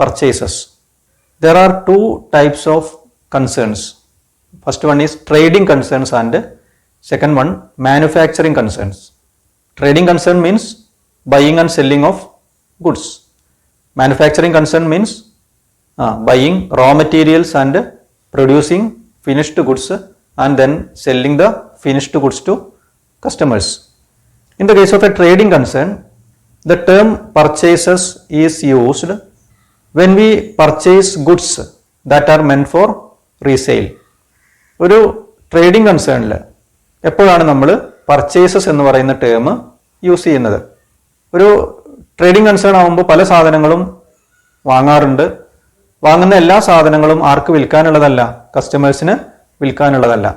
purchases. There are two types of concerns. First one is trading concerns and second one manufacturing concerns. Trading concern means buying and selling of goods. Manufacturing concern means buying raw materials and producing finished goods and then selling the finished goods to customers. In the case of a trading concern, the term purchases is used when we purchase goods that are meant for resale. ഒരു trading കൺസേണിൽ എപ്പോഴാണ് നമ്മൾ purchases എന്ന് പറയുന്ന term use ചെയ്യുന്നത്? ഒരു trading concern ആകുമ്പോൾ പല സാധനങ്ങളും വാങ്ങാറുണ്ട്. വാങ്ങുന്ന എല്ലാ സാധനങ്ങളും ആർക്ക് വിൽക്കാനുള്ളതല്ല? കസ്റ്റമേഴ്സിന് വിൽക്കാനുള്ളതല്ല.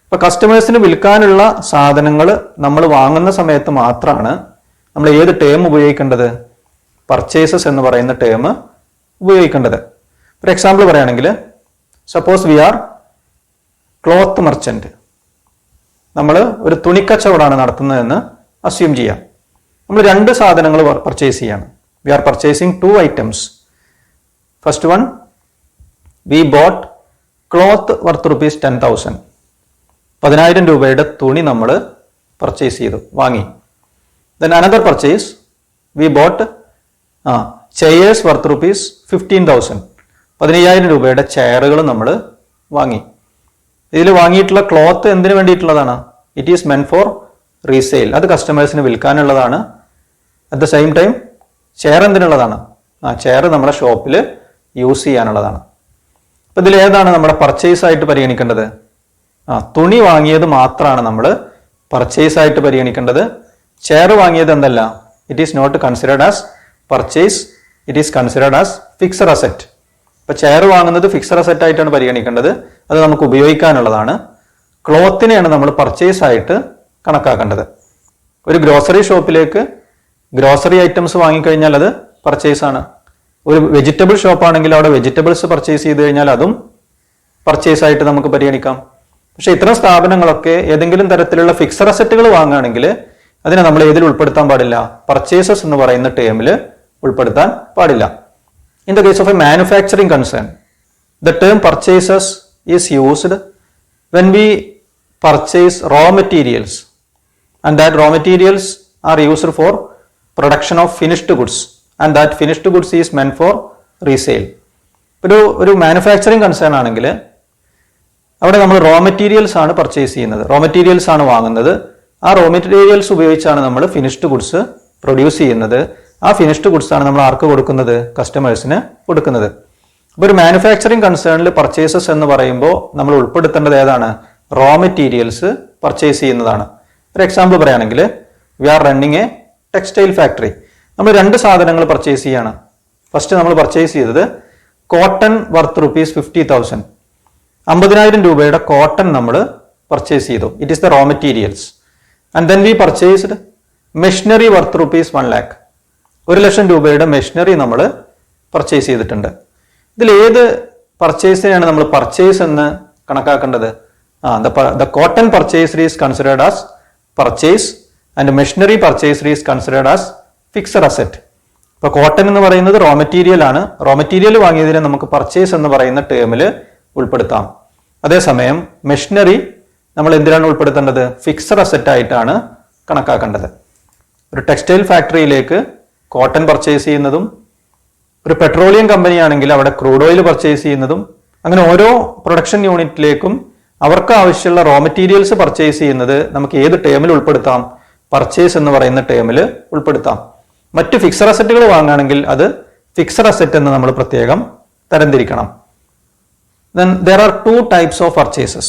അപ്പോൾ കസ്റ്റമേഴ്സിന് വിൽക്കാനുള്ള സാധനങ്ങൾ നമ്മൾ വാങ്ങുന്ന സമയത്ത് മാത്രമാണ് നമ്മൾ ഏത് ടേം ഉപയോഗിക്കേണ്ടത്? പർച്ചേസസ് എന്ന് പറയുന്ന ടേം ഉപയോഗിക്കേണ്ടത്. ഫോർ എക്സാമ്പിൾ പറയുകയാണെങ്കിൽ, suppose we are cloth merchant. നമ്മൾ ഒരു തുണിക്കച്ചവടമാണ് നടത്തുന്നതെന്ന് അസ്യൂം ചെയ്യാം. നമ്മൾ രണ്ട് സാധനങ്ങൾ പർച്ചേസ് ചെയ്യാണ്. We are purchasing 2 items. First one, we bought cloth worth rupees 10,000. 10,000 രൂപയുടെ തുണി നമ്മൾ പർച്ചേസ് ചെയ്തു, വാങ്ങി. Then another purchase, we bought chairs worth rupees 15,000. 15,000 രൂപയുടെ ചെയറുകൾ നമ്മൾ വാങ്ങി. ഇതിൽ വാങ്ങിയിട്ടുള്ള ക്ലോത്ത് എന്തിനു വേണ്ടിയിട്ടുള്ളതാണ്? It is meant for resale. അത് കസ്റ്റമേഴ്സിന് വിൽക്കാനുള്ളതാണ്. At the same time chair എന്തിനുള്ളതാണ്? ചെയർ നമ്മുടെ ഷോപ്പിൽ യൂസ് ചെയ്യാനുള്ളതാണ്. അപ്പം ഇതിൽ ഏതാണ് നമ്മുടെ പർച്ചേസ് ആയിട്ട് പരിഗണിക്കേണ്ടത്? തുണി വാങ്ങിയത് മാത്രമാണ് നമ്മൾ പർച്ചേസ് ആയിട്ട് പരിഗണിക്കേണ്ടത്. ചെയർ വാങ്ങിയത് എന്തല്ല? It is not considered as purchase, it is considered as fixed asset. ഇപ്പൊ ചെയർ വാങ്ങുന്നത് ഫിക്സഡ് അസെറ്റ് ആയിട്ടാണ് പരിഗണിക്കേണ്ടത്. അത് നമുക്ക് ഉപയോഗിക്കാനുള്ളതാണ്. ക്ലോത്തിനെയാണ് നമ്മൾ പർച്ചേസ് ആയിട്ട് കണക്കാക്കേണ്ടത്. ഒരു ഗ്രോസറി ഷോപ്പിലേക്ക് ഗ്രോസറി ഐറ്റംസ് വാങ്ങിക്കഴിഞ്ഞാൽ അത് പർച്ചേസ് ആണ്. ഒരു വെജിറ്റബിൾ ഷോപ്പാണെങ്കിൽ അവിടെ വെജിറ്റബിൾസ് പർച്ചേസ് ചെയ്ത് കഴിഞ്ഞാൽ അതും പർച്ചേസ് ആയിട്ട് നമുക്ക് പരിഗണിക്കാം. പക്ഷെ ഇത്തരം സ്ഥാപനങ്ങളൊക്കെ ഏതെങ്കിലും തരത്തിലുള്ള ഫിക്സഡ് അസറ്റുകൾ വാങ്ങുകയാണെങ്കിൽ അതിനെ നമ്മൾ ഏതിൽ ഉൾപ്പെടുത്താൻ പാടില്ല? പർച്ചേസസ് എന്ന് പറയുന്ന ടേമിൽ ഉൾപ്പെടുത്താൻ പാടില്ല. In the case of a manufacturing concern, the term purchases is used when we purchase raw materials and that raw materials are used for production of finished goods and that finished goods is meant for resale. ഒരു manufacturing concern ആണെങ്കിൽ അവിടെ നമ്മൾ raw materials ആണ് purchase ചെയ്യുന്നത്, raw materials ആണ് വാങ്ങുന്നത്. ആ raw materials ഉപയോഗിച്ചാണ് നമ്മൾ ഫിനിഷ്ഡ് ഗുഡ്സ് പ്രൊഡ്യൂസ് ചെയ്യുന്നത്. ആ ഫിനിഷ്ഡ് ഗുഡ്സ് ആണ് നമ്മൾ ആർക്ക് കൊടുക്കുന്നത്? കസ്റ്റമേഴ്സിന് കൊടുക്കുന്നത്. അപ്പോൾ ഒരു മാനുഫാക്ചറിംഗ് കൺസേണിൽ പർച്ചേസസ് എന്ന് പറയുമ്പോൾ നമ്മൾ ഉൾപ്പെടുത്തേണ്ടത് ഏതാണ്? റോ മെറ്റീരിയൽസ് പർച്ചേസ് ചെയ്യുന്നതാണ്. ഒരു എക്സാമ്പിൾ പറയുകയാണെങ്കിൽ, we are running a textile factory. നമ്മൾ രണ്ട് സാധനങ്ങൾ പർച്ചേസ് ചെയ്യാണ്. ഫസ്റ്റ് നമ്മൾ പർച്ചേസ് ചെയ്തത് കോട്ടൺ വർത്ത് റുപ്പീസ് 50,000. 50,000 രൂപയുടെ കോട്ടൺ നമ്മൾ പർച്ചേസ് ചെയ്തു. It is the raw materials. And then we purchased machinery worth rupees 1 lakh. 1,00,000 രൂപയുടെ മെഷീനറി നമ്മൾ പർച്ചേസ് ചെയ്തിട്ടുണ്ട്. ഇതിൽ ഏത് പർച്ചേസിനെയാണ് നമ്മൾ പർച്ചേസ് എന്ന് കണക്കാക്കേണ്ടത്? The cotton purchase is considered as purchase and machinery purchase is considered as fixed asset. ഇപ്പൊ cotton എന്ന് പറയുന്നത് റോ മെറ്റീരിയൽ ആണ്. റോ മെറ്റീരിയൽ വാങ്ങിയതിനെ നമുക്ക് പർച്ചേസ് എന്ന് പറയുന്ന ടേമിൽ ഉൾപ്പെടുത്താം. അതേസമയം മെഷീനറി നമ്മൾ എന്തിനാണ് ഉൾപ്പെടുത്തേണ്ടത്? ഫിക്സഡ് അസെറ്റ് ആയിട്ടാണ് കണക്കാക്കേണ്ടത്. ഒരു ടെക്സ്റ്റൈൽ ഫാക്ടറിയിലേക്ക് കോട്ടൺ പർച്ചേസ് ചെയ്യുന്നതും, ഒരു പെട്രോളിയം കമ്പനി ആണെങ്കിൽ അവിടെ ക്രൂഡ് ഓയിൽ പർച്ചേസ് ചെയ്യുന്നതും, അങ്ങനെ ഓരോ പ്രൊഡക്ഷൻ യൂണിറ്റിലേക്കും അവർക്ക് ആവശ്യമുള്ള റോ മെറ്റീരിയൽസ് പർച്ചേസ് ചെയ്യുന്നത് നമുക്ക് ഏത് ടേമിൽ ഉൾപ്പെടുത്താം? പർച്ചേസ് എന്ന് പറയുന്ന ടേമിൽ ഉൾപ്പെടുത്താം. മറ്റ് ഫിക്സഡ് അസറ്റുകൾ വാങ്ങുകയാണെങ്കിൽ അത് ഫിക്സഡ് അസറ്റ് എന്ന് നമ്മൾ പ്രത്യേകം തരംതിരിക്കണം. Then there are two types of purchases.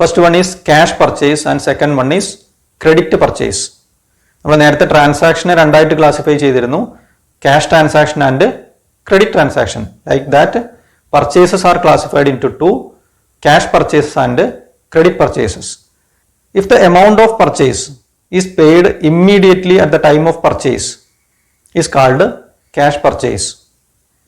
First one is cash purchase and second one is credit purchase. നമ്മൾ നേരത്തെ ട്രാൻസാക്ഷനെ രണ്ടായിട്ട് ക്ലാസിഫൈ ചെയ്തിരുന്നു, cash transaction and credit transaction. Like that purchases are classified into two, cash purchases and credit purchases. If the amount of purchase is paid immediately at the time of purchase is called cash purchase.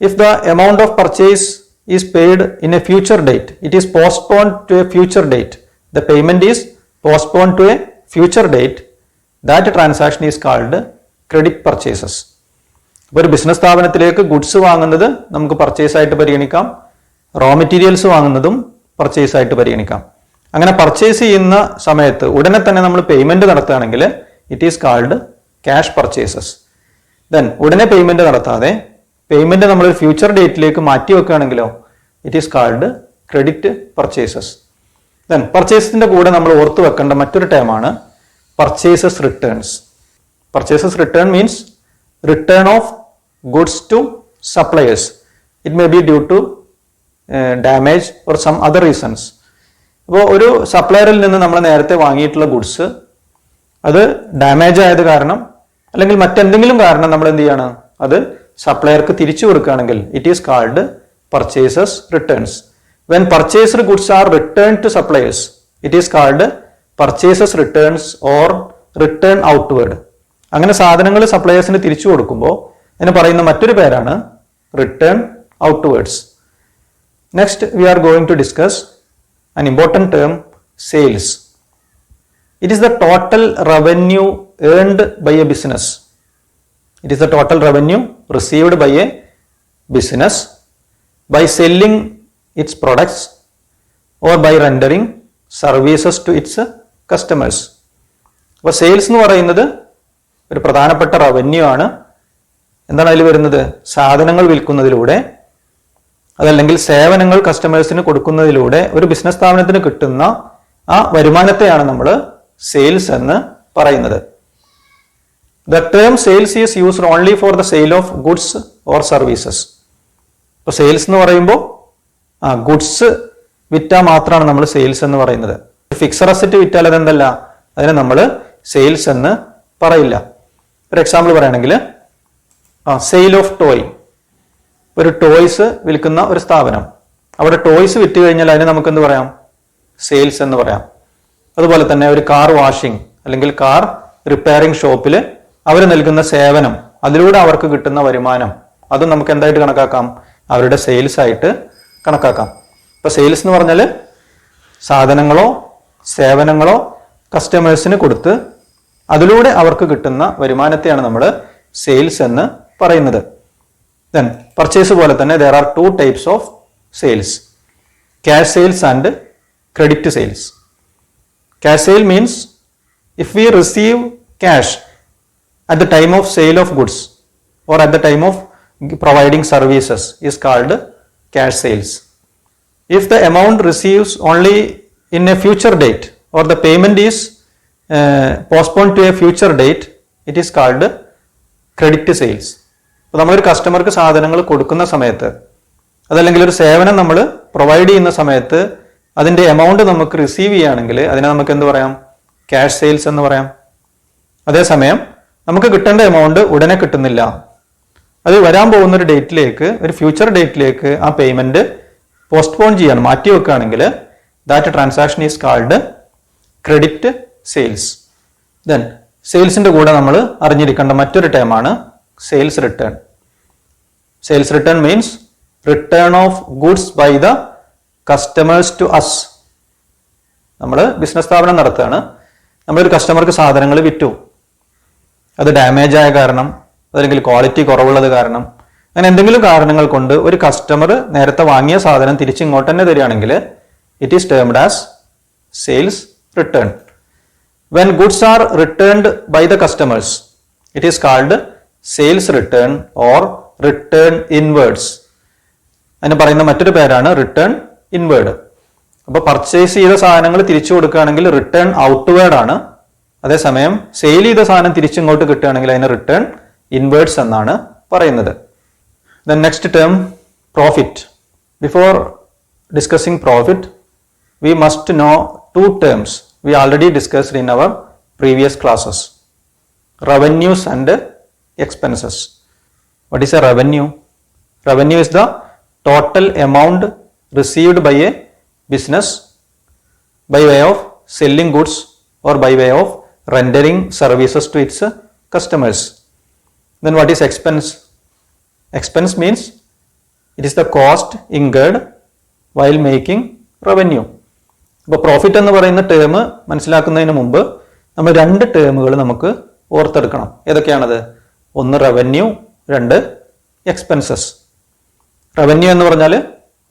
If the amount of purchase is paid in a future date, it is postponed to a future date, the payment is postponed to a future date, that transaction is called credit purchases. ഇപ്പോൾ ഒരു business സ്ഥാപനത്തിലേക്ക് goods വാങ്ങുന്നത് നമുക്ക് purchase ആയിട്ട് പരിഗണിക്കാം, raw materials വാങ്ങുന്നതും purchase ആയിട്ട് പരിഗണിക്കാം. അങ്ങനെ പർച്ചേസ് ചെയ്യുന്ന സമയത്ത് ഉടനെ തന്നെ നമ്മൾ പേയ്മെന്റ് നടത്തുകയാണെങ്കിൽ it is called cash purchases. Then ഉടനെ പേയ്മെന്റ് നടത്താതെ പേയ്മെന്റ് നമ്മൾ ഒരു ഫ്യൂച്ചർ ഡേറ്റിലേക്ക് മാറ്റി വെക്കുകയാണെങ്കിലോ it is called credit purchases. Then പർച്ചേസിന്റെ കൂടെ നമ്മൾ ഓർത്തു വെക്കേണ്ട മറ്റൊരു ടേമാണ് purchases returns. Purchases return means return of goods to suppliers. It may be due to damage or some other reasons. അപ്പോൾ ഒരു സപ്ലയറിൽ നിന്ന് നമ്മൾ നേരത്തെ വാങ്ങിയിട്ടുള്ള ഗുഡ്സ് അത് ഡാമേജ് ആയത് കാരണം അല്ലെങ്കിൽ മറ്റെന്തെങ്കിലും കാരണം നമ്മൾ എന്ത് ചെയ്യാണ്, അത് സപ്ലയർക്ക് തിരിച്ചു കൊടുക്കുകയാണെങ്കിൽ it is called purchases returns. When purchased goods are return to suppliers it is called purchases returns or return outward. അങ്ങനെ സാധനങ്ങൾ സപ്ലയേഴ്സിന് തിരിച്ചു കൊടുക്കുമ്പോൾ അതിന് പറയുന്ന മറ്റൊരു പേരാണ് return outwards. Next we are going to discuss an important term, sales. It is the total revenue earned by a business. It is the total revenue received by a business by selling its products or by rendering services to its customers. അപ്പോൾ sales എന്ന് പറയുന്നത് ഒരു പ്രധാനപ്പെട്ട revenue ആണ്. എന്താണ് അതിൽ വരുന്നത്? സാധനങ്ങൾ വിൽക്കുന്നതിലൂടെ അതല്ലെങ്കിൽ സേവനങ്ങൾ കസ്റ്റമേഴ്സിന് കൊടുക്കുന്നതിലൂടെ ഒരു ബിസിനസ് സ്ഥാപനത്തിന് കിട്ടുന്ന ആ വരുമാനത്തെയാണ് നമ്മൾ സെയിൽസ് എന്ന് പറയുന്നത്. The term sales is used only for the sale of goods or services. ഇപ്പോൾ സെയിൽസ് എന്ന് പറയുമ്പോൾ ഗുഡ്സ് വിറ്റാൽ മാത്രമാണ് നമ്മൾ സെയിൽസ് എന്ന് പറയുന്നത്. ഫിക്സഡ് അസറ്റ് വിറ്റാൽ അതെന്തല്ല, അതിനെ നമ്മൾ സെയിൽസ് എന്ന് പറയില്ല. ഒരു എക്സാമ്പിൾ പറയുകയാണെങ്കിൽ സെയിൽ ഓഫ് ടോയ്. ഒരു ടോയ്സ് വിൽക്കുന്ന ഒരു സ്ഥാപനം, അവിടെ ടോയ്സ് വിറ്റ് കഴിഞ്ഞാൽ അതിന് നമുക്ക് എന്ത് പറയാം? സെയിൽസ് എന്ന് പറയാം. അതുപോലെ തന്നെ ഒരു കാർ വാഷിംഗ് അല്ലെങ്കിൽ കാർ റിപ്പയറിംഗ് ഷോപ്പിൽ അവർ നൽകുന്ന സേവനം, അതിലൂടെ അവർക്ക് കിട്ടുന്ന വരുമാനം, അതും നമുക്ക് എന്തായിട്ട് കണക്കാക്കാം? അവരുടെ സെയിൽസ് ആയിട്ട് കണക്കാക്കാം. ഇപ്പൊ സെയിൽസ് എന്ന് പറഞ്ഞാൽ സാധനങ്ങളോ സേവനങ്ങളോ കസ്റ്റമേഴ്സിന് കൊടുത്ത് അതിലൂടെ അവർക്ക് കിട്ടുന്ന വരുമാനത്തെയാണ് നമ്മൾ സെയിൽസ് എന്ന് പറയുന്നത്. Then purchase പോലെ തന്നെ there are two types of sales, cash sales and credit sales. Cash sale means if we receive cash at the time of sale of goods or at the time of providing services is called cash sales. If the amount receives only in a future date or the payment is postponed to a future date, it is called credit sales. അപ്പോൾ നമ്മളൊരു കസ്റ്റമർക്ക് സാധനങ്ങൾ കൊടുക്കുന്ന സമയത്ത് അതല്ലെങ്കിൽ ഒരു സേവനം നമ്മൾ പ്രൊവൈഡ് ചെയ്യുന്ന സമയത്ത് അതിൻ്റെ എമൗണ്ട് നമുക്ക് റിസീവ് ചെയ്യുകയാണെങ്കിൽ അതിനെ നമുക്ക് എന്ത് പറയാം? ക്യാഷ് സെയിൽസ് എന്ന് പറയാം. അതേസമയം നമുക്ക് കിട്ടേണ്ട എമൗണ്ട് ഉടനെ കിട്ടുന്നില്ല, അത് വരാൻ പോകുന്ന ഒരു ഡേറ്റിലേക്ക്, ഒരു ഫ്യൂച്ചർ ഡേറ്റിലേക്ക് ആ പേയ്മെന്റ് പോസ്റ്റ്പോൺ ചെയ്യാണ്, മാറ്റി വെക്കുകയാണെങ്കിൽ that transaction is called credit sales. Then സെയിൽസിന്റെ കൂടെ നമ്മൾ അറിഞ്ഞിരിക്കേണ്ട മറ്റൊരു ടേമാണ് sales return. Sales return means return of goods by the customers to us. നമ്മൾ ബിസിനസ് സ്ഥാപനം നടത്തുകയാണ്, നമ്മളൊരു കസ്റ്റമർക്ക് സാധനങ്ങൾ വിറ്റു, അത് ഡാമേജ് ആയ കാരണം അല്ലെങ്കിൽ ക്വാളിറ്റി കുറവുള്ളത് കാരണം അങ്ങനെ എന്തെങ്കിലും കാരണങ്ങൾ കൊണ്ട് ഒരു കസ്റ്റമർ നേരത്തെ വാങ്ങിയ സാധനം തിരിച്ചിങ്ങോട്ട് തന്നെ തരികയാണെങ്കിൽ it is termed as sales return. When goods are returned by the customers it is called sales return or return inwards. അതിന് പറയുന്ന മറ്റൊരു പേരാണ് റിട്ടേൺ ഇൻവേർഡ്. അപ്പോൾ പർച്ചേസ് ചെയ്ത സാധനങ്ങൾ തിരിച്ചു കൊടുക്കുകയാണെങ്കിൽ റിട്ടേൺ ഔട്ട്വേർഡ് ആണ്. അതേസമയം സെയിൽ ചെയ്ത സാധനം തിരിച്ചിങ്ങോട്ട് കിട്ടുകയാണെങ്കിൽ അതിന് റിട്ടേൺ ഇൻവേർഡ്സ് എന്നാണ് പറയുന്നത്. Then next term profit. Before discussing profit we must know two terms we already discussed in our previous classes: revenues and expenses. What is a revenue? Revenue is the total amount received by a business by way of selling goods or by way of rendering services to its customers. Then what is expense? Expense means it is the cost incurred while making revenue. ഇപ്പോൾ profit എന്ന് പറയുന്ന term മനസ്സിലാക്കുന്നതിന് മുമ്പ് നമ്മൾ രണ്ട് ടേമുകൾ നമുക്ക് ഓർത്തെടുക്കണം. ഏതൊക്കെയാണത്? ഒന്ന് revenue, രണ്ട് എക്സ്പെൻസസ്. റവന്യൂ എന്ന് പറഞ്ഞാൽ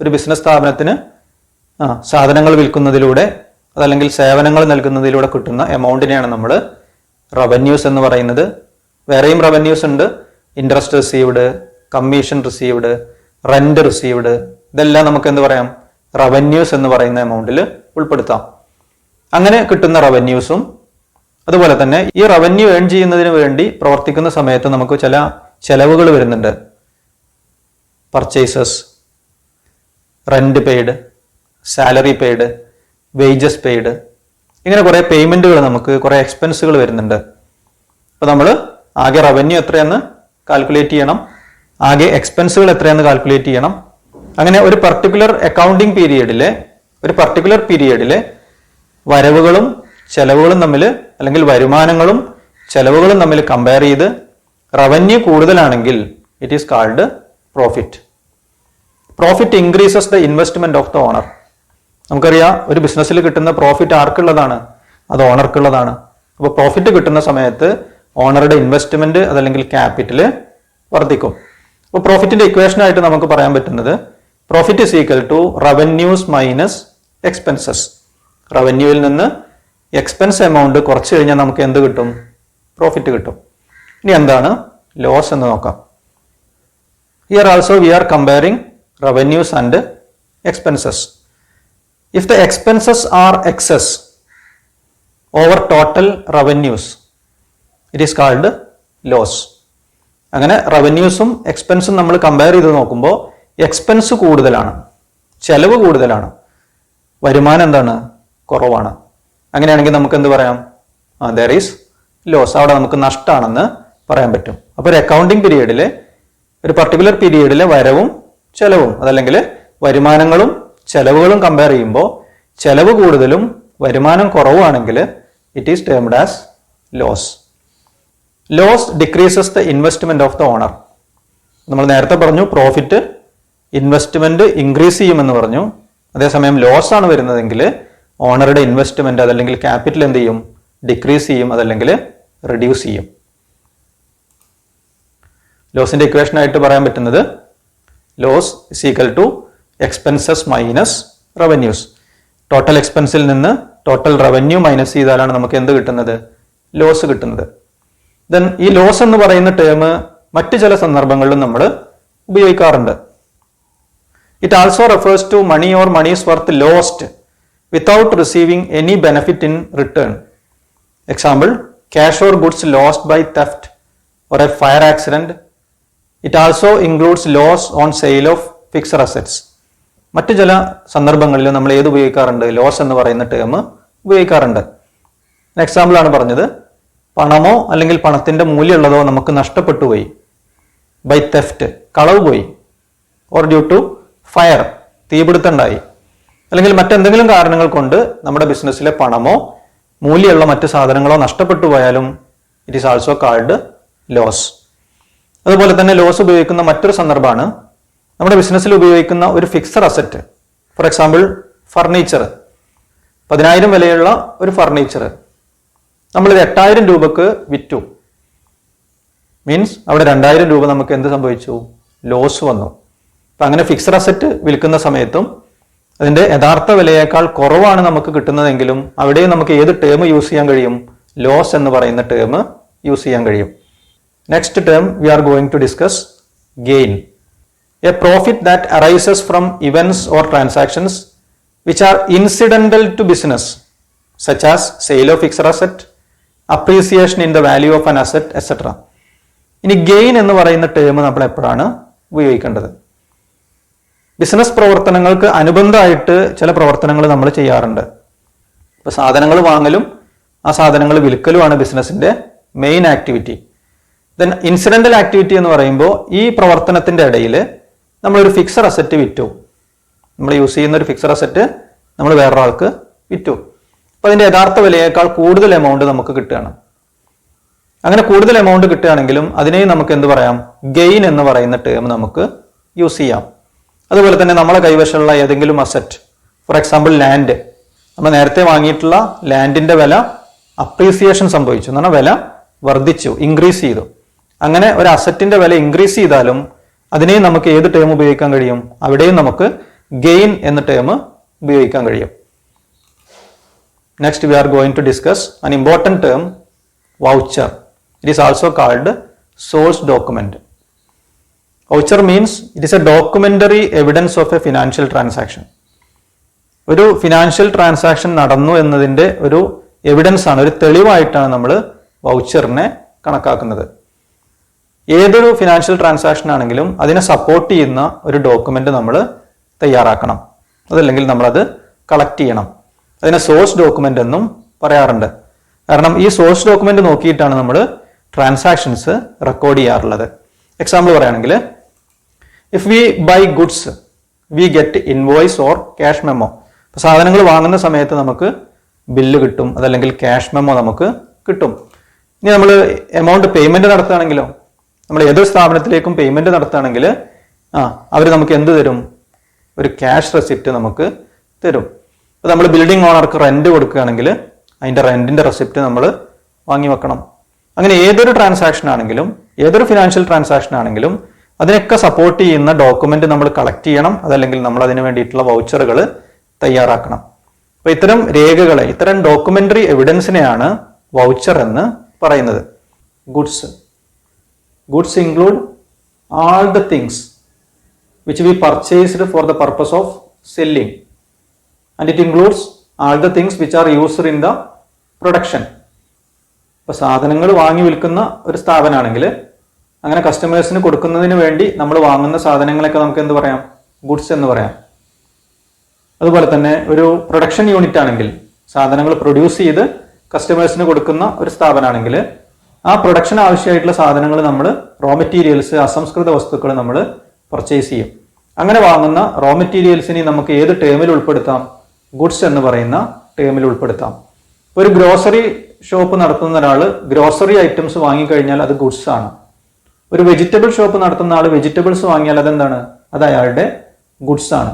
ഒരു ബിസിനസ് സ്ഥാപനത്തിന് സാധനങ്ങൾ വിൽക്കുന്നതിലൂടെ അതല്ലെങ്കിൽ സേവനങ്ങൾ നൽകുന്നതിലൂടെ കിട്ടുന്ന എമൗണ്ടിനെയാണ് നമ്മൾ റവന്യൂസ് എന്ന് പറയുന്നത്. വേറെയും റവന്യൂസ് ഉണ്ട്. Interest received, commission received, rent received, ഇതെല്ലാം നമുക്ക് എന്ത് പറയാം? റവന്യൂസ് എന്ന് പറയുന്ന എമൗണ്ടിൽ ഉൾപ്പെടുത്താം. അങ്ങനെ കിട്ടുന്ന റവന്യൂസും അതുപോലെ തന്നെ ഈ റവന്യൂ ഏൺ ചെയ്യുന്നതിന് വേണ്ടി പ്രവർത്തിക്കുന്ന സമയത്ത് നമുക്ക് ചില ചെലവുകൾ വരുന്നുണ്ട്. Purchases, rent paid, salary paid, wages paid, ഇങ്ങനെ കുറേ പേയ്മെന്റുകൾ നമുക്ക് കുറേ എക്സ്പെൻസുകൾ വരുന്നുണ്ട്. അപ്പോൾ നമ്മൾ ആകെ റവന്യൂ എത്രയെന്ന് കാൽക്കുലേറ്റ് ചെയ്യണം, ആകെ എക്സ്പെൻസുകൾ എത്രയെന്ന് കാൽക്കുലേറ്റ് ചെയ്യണം. അങ്ങനെ ഒരു പർട്ടിക്കുലർ അക്കൗണ്ടിങ് പീരിയഡിലെ വരവുകളും ചെലവുകളും തമ്മിൽ അല്ലെങ്കിൽ വരുമാനങ്ങളും ചെലവുകളും തമ്മിൽ കമ്പയർ ചെയ്ത് റവന്യൂ കൂടുതലാണെങ്കിൽ it is called profit. Profit increases the investment of the owner. നമുക്കറിയാം ഒരു ബിസിനസ്സിൽ കിട്ടുന്ന പ്രോഫിറ്റ് ആർക്കുള്ളതാണ്? അത് ഓണർക്കുള്ളതാണ്. അപ്പോൾ പ്രോഫിറ്റ് കിട്ടുന്ന സമയത്ത് ഓണറുടെ ഇൻവെസ്റ്റ്മെന്റ് അതല്ലെങ്കിൽ ക്യാപിറ്റൽ വർദ്ധിക്കും. അപ്പോൾ പ്രോഫിറ്റിന്റെ ഇക്വേഷൻ ആയിട്ട് നമുക്ക് പറയാൻ പറ്റുന്നത് profit is equal to revenues minus expenses. റവന്യൂവിൽ നിന്ന് എക്സ്പെൻസ് എമൗണ്ട് കുറച്ച് കഴിഞ്ഞാൽ നമുക്ക് എന്ത് കിട്ടും? പ്രോഫിറ്റ് കിട്ടും. ഇനി എന്താണ് ലോസ് എന്ന് നോക്കാം. Here also we are comparing revenues and expenses. If the expenses are excess over total revenues, it is called loss. അങ്ങനെ റവന്യൂസും എക്സ്പെൻസും നമ്മൾ കമ്പയർ ചെയ്ത് നോക്കുമ്പോൾ എക്സ്പെൻസ് കൂടുതലാണ്, ചെലവ് കൂടുതലാണ്, വരുമാനം എന്താണ്? കുറവാണ്. അങ്ങനെയാണെങ്കിൽ നമുക്ക് എന്ത് പറയാം? there is loss. അവിടെ നമുക്ക് നഷ്ടമാണെന്ന് പറയാൻ പറ്റും. അപ്പോൾ ഒരു അക്കൗണ്ടിങ് പീരീഡിലെ ഒരു പർട്ടിക്കുലർ പീരീഡിലെ വരവും ചെലവും അതല്ലെങ്കിൽ വരുമാനങ്ങളും ചെലവുകളും കമ്പയർ ചെയ്യുമ്പോൾ ചെലവ് കൂടുതലും വരുമാനം കുറവാണെങ്കിൽ it is termed as loss. Loss decreases the investment of the owner. നമ്മൾ നേരത്തെ പറഞ്ഞു പ്രോഫിറ്റ് ഇൻവെസ്റ്റ്മെന്റ് ഇൻക്രീസ് ചെയ്യുമെന്ന് പറഞ്ഞു. അതേസമയം ലോസ് ആണ് വരുന്നതെങ്കിൽ ഓണറുടെ ഇൻവെസ്റ്റ്മെന്റ് അതല്ലെങ്കിൽ ക്യാപിറ്റൽ എന്ത് ചെയ്യും? ഡിക്രീസ് ചെയ്യും അതല്ലെങ്കിൽ റിഡ്യൂസ് ചെയ്യും. ലോസിന്റെ ഇക്വേഷൻ ആയിട്ട് പറയാൻ പറ്റുന്നത് loss is equal to expenses minus revenues. Total എക്സ്പെൻസിൽ നിന്ന് ടോട്ടൽ റവന്യൂ മൈനസ് ചെയ്താലാണ് നമുക്ക് എന്ത് കിട്ടുന്നത്? ലോസ് കിട്ടുന്നത്. ദെൻ ഈ ലോസ് എന്ന് പറയുന്ന ടേം മറ്റു ചില സന്ദർഭങ്ങളിലും നമ്മൾ ഉപയോഗിക്കാറുണ്ട്. It also refers to money or money's worth lost without receiving any benefit in return. Example, cash or goods lost by theft or a fire accident. It also includes loss on sale of fixed assets. മറ്റു ചില സന്ദർഭങ്ങളിൽ നമ്മൾ ഏത് ഉപയോഗിക്കാറുണ്ട്? Loss എന്ന് പറയുന്ന term ഉപയോഗിക്കാറുണ്ട്. Example ആണ് പറഞ്ഞത്, പണമോ അല്ലെങ്കിൽ പണത്തിന്റെ മൂല്യമുള്ളതോ നമുക്ക് നഷ്ടപ്പെട്ടു പോയി, ബൈ തെഫ്റ്റ് കളവ് പോയി, ഓർ ഡ്യൂ ടു ഫയർ തീപിടുത്തുണ്ടായി, അല്ലെങ്കിൽ മറ്റെന്തെങ്കിലും കാരണങ്ങൾ കൊണ്ട് നമ്മുടെ ബിസിനസ്സിലെ പണമോ മൂല്യമുള്ള മറ്റു സാധനങ്ങളോ നഷ്ടപ്പെട്ടു പോയാലും it is also called loss. അതുപോലെ തന്നെ ലോസ് ഉപയോഗിക്കുന്ന മറ്റൊരു സന്ദർഭമാണ് നമ്മുടെ ബിസിനസ്സിൽ ഉപയോഗിക്കുന്ന ഒരു fixed asset. For example, furniture. 10,000 വിലയുള്ള ഒരു ഫർണിച്ചർ നമ്മളിത് 8,000 രൂപക്ക് വിറ്റു. മീൻസ് അവിടെ 2,000 രൂപ നമുക്ക് എന്ത് സംഭവിച്ചു? ലോസ് വന്നു. അപ്പം അങ്ങനെ ഫിക്സഡ് അസറ്റ് വിൽക്കുന്ന സമയത്തും അതിന്റെ യഥാർത്ഥ വിലയേക്കാൾ കുറവാണ് നമുക്ക് കിട്ടുന്നതെങ്കിലും അവിടെയും നമുക്ക് ഏത് ടേം യൂസ് ചെയ്യാൻ കഴിയും? ലോസ് എന്ന് പറയുന്ന ടേം യൂസ് ചെയ്യാൻ കഴിയും. Next term we are going to discuss gain. A profit that arises from events or transactions which are incidental to business, such as sale of fixed asset, appreciation in the value of an asset, etc. ഇനി gain എന്ന് പറയുന്ന term നമ്മൾ എപ്പോഴാണ് ഉപയോഗിക്കേണ്ടത്? Business പ്രവർത്തനങ്ങൾക്ക് അനുബന്ധമായിട്ട് ചില പ്രവർത്തനങ്ങൾ നമ്മൾ ചെയ്യാറുണ്ട്. ഇപ്പൊ സാധനങ്ങൾ വാങ്ങലും ആ സാധനങ്ങൾ വിൽക്കലുമാണ് ബിസിനസിന്റെ main activity. Then incidental activity എന്ന് പറയുമ്പോൾ ഈ പ്രവർത്തനത്തിന്റെ ഇടയിൽ നമ്മളൊരു ഫിക്സഡ് അസറ്റ് വിറ്റു, നമ്മൾ യൂസ് ചെയ്യുന്ന ഒരു ഫിക്സഡ് അസറ്റ് നമ്മൾ വേറൊരാൾക്ക് വിറ്റു. അപ്പോൾ അതിന്റെ യഥാർത്ഥ വിലയേക്കാൾ കൂടുതൽ എമൗണ്ട് നമുക്ക് കിട്ടുകയാണ്. അങ്ങനെ കൂടുതൽ എമൗണ്ട് കിട്ടുകയാണെങ്കിലും അതിനെയും നമുക്ക് എന്ത് പറയാം? ഗെയിൻ എന്ന് പറയുന്ന ടേം നമുക്ക് യൂസ് ചെയ്യാം. അതുപോലെ തന്നെ നമ്മളെ കൈവശമുള്ള ഏതെങ്കിലും അസറ്റ്, ഫോർ എക്സാമ്പിൾ ലാൻഡ്, നമ്മൾ നേരത്തെ വാങ്ങിയിട്ടുള്ള ലാൻഡിന്റെ വില അപ്രീസിയേഷൻ സംഭവിച്ചു, എന്ന് പറഞ്ഞാൽ വില വർദ്ധിച്ചു, ഇൻക്രീസ് ചെയ്തു. അങ്ങനെ ഒരു അസറ്റിന്റെ വില ഇൻക്രീസ് ചെയ്താലും അതിനെയും നമുക്ക് ഏത് ടേം ഉപയോഗിക്കാൻ കഴിയും? അവിടെയും നമുക്ക് ഗെയിൻ എന്ന ടേം ഉപയോഗിക്കാൻ കഴിയും. Next we are going to discuss an important term, voucher. It is also called source document. Voucher means it is a documentary evidence of a financial transaction. ഒരു ഫിനാൻഷ്യൽ ട്രാൻസാക്ഷൻ നടന്നു എന്നതിൻ്റെ ഒരു evidence ആണ്, ഒരു തെളിവായിട്ടാണ് നമ്മൾ വൗച്ചറിനെ കണക്കാക്കുന്നത്. ഏതൊരു ഫിനാൻഷ്യൽ ട്രാൻസാക്ഷൻ ആണെങ്കിലും അതിനെ സപ്പോർട്ട് ചെയ്യുന്ന ഒരു ഡോക്യുമെന്റ് നമ്മൾ തയ്യാറാക്കണം, അതല്ലെങ്കിൽ നമ്മളത് കളക്ട് ചെയ്യണം. അതിനെ സോഴ്സ് ഡോക്യുമെന്റ് എന്നും പറയാറുണ്ട്. കാരണം ഈ സോഴ്സ് ഡോക്യുമെന്റ് നോക്കിയിട്ടാണ് നമ്മൾ ട്രാൻസാക്ഷൻസ് റെക്കോർഡ് ചെയ്യാറുള്ളത്. എക്സാമ്പിൾ പറയുകയാണെങ്കിൽ, if we buy goods we get invoice or cash memo. സാധനങ്ങൾ വാങ്ങുന്ന സമയത്ത് നമുക്ക് ബില്ല് കിട്ടും, അതല്ലെങ്കിൽ ക്യാഷ് മെമ്മോ നമുക്ക് കിട്ടും. ഇനി നമ്മൾ എമൗണ്ട് പേയ്മെന്റ് നടത്തുകയാണെങ്കിലോ, നമ്മൾ ഏതൊരു സ്ഥാപനത്തിലേക്കും പേയ്മെന്റ് നടത്തുകയാണെങ്കിൽ അവർ നമുക്ക് എന്ത് തരും? ഒരു ക്യാഷ് റെസിപ്റ്റ് നമുക്ക് തരും. അപ്പോൾ നമ്മൾ ബിൽഡിംഗ് ഓണർക്ക് റെന്റ് കൊടുക്കുകയാണെങ്കിൽ അതിൻ്റെ റെന്റിന്റെ റെസിപ്റ്റ് നമ്മൾ വാങ്ങി വെക്കണം. അങ്ങനെ ഏതൊരു ട്രാൻസാക്ഷൻ ആണെങ്കിലും, ഏതൊരു ഫിനാൻഷ്യൽ ട്രാൻസാക്ഷൻ ആണെങ്കിലും അതിനൊക്കെ സപ്പോർട്ട് ചെയ്യുന്ന ഡോക്യുമെന്റ് നമ്മൾ കളക്ട് ചെയ്യണം, അതല്ലെങ്കിൽ നമ്മൾ അതിന് വേണ്ടിയിട്ടുള്ള വൗച്ചറുകൾ തയ്യാറാക്കണം. അപ്പോൾ ഇത്തരം രേഖകളെ, ഇത്തരം ഡോക്യുമെന്ററി എവിഡൻസിനെയാണ് വൗച്ചർ എന്ന് പറയുന്നത്. Goods include all the things which we purchased for the purpose of selling, and it includes all the things which are used in the production. ഇപ്പോൾ സാധനങ്ങൾ വാങ്ങി വിൽക്കുന്ന ഒരു സ്ഥാപനമാണെങ്കിൽ അങ്ങനെ കസ്റ്റമേഴ്സിന് കൊടുക്കുന്നതിന് വേണ്ടി നമ്മൾ വാങ്ങുന്ന സാധനങ്ങളൊക്കെ നമുക്ക് എന്ത് പറയാം? ഗുഡ്സ് എന്ന് പറയാം. അതുപോലെ തന്നെ ഒരു പ്രൊഡക്ഷൻ യൂണിറ്റ് ആണെങ്കിൽ, സാധനങ്ങൾ പ്രൊഡ്യൂസ് ചെയ്ത് കസ്റ്റമേഴ്സിന് കൊടുക്കുന്ന ഒരു സ്ഥാപനമാണെങ്കിൽ ആ പ്രൊഡക്ഷൻ ആവശ്യമായിട്ടുള്ള സാധനങ്ങൾ നമ്മൾ റോ മെറ്റീരിയൽസ്, അസംസ്കൃത വസ്തുക്കൾ നമ്മൾ പർച്ചേസ് ചെയ്യും. അങ്ങനെ വാങ്ങുന്ന റോ മെറ്റീരിയൽസിനെ നമുക്ക് ഏത് ടേമിൽ ഉൾപ്പെടുത്താം? ഗുഡ്സ് എന്ന് പറയുന്ന ടേമിൽ ഉൾപ്പെടുത്താം. ഒരു ഗ്രോസറി ഷോപ്പ് നടത്തുന്ന ഒരാൾ ഗ്രോസറി ഐറ്റംസ് വാങ്ങിക്കഴിഞ്ഞാൽ അത് ഗുഡ്സ് ആണ്. ഒരു വെജിറ്റബിൾ ഷോപ്പ് നടത്തുന്ന ആൾ വെജിറ്റബിൾസ് വാങ്ങിയാൽ അതെന്താണ്? അത് അയാളുടെ ഗുഡ്സ് ആണ്.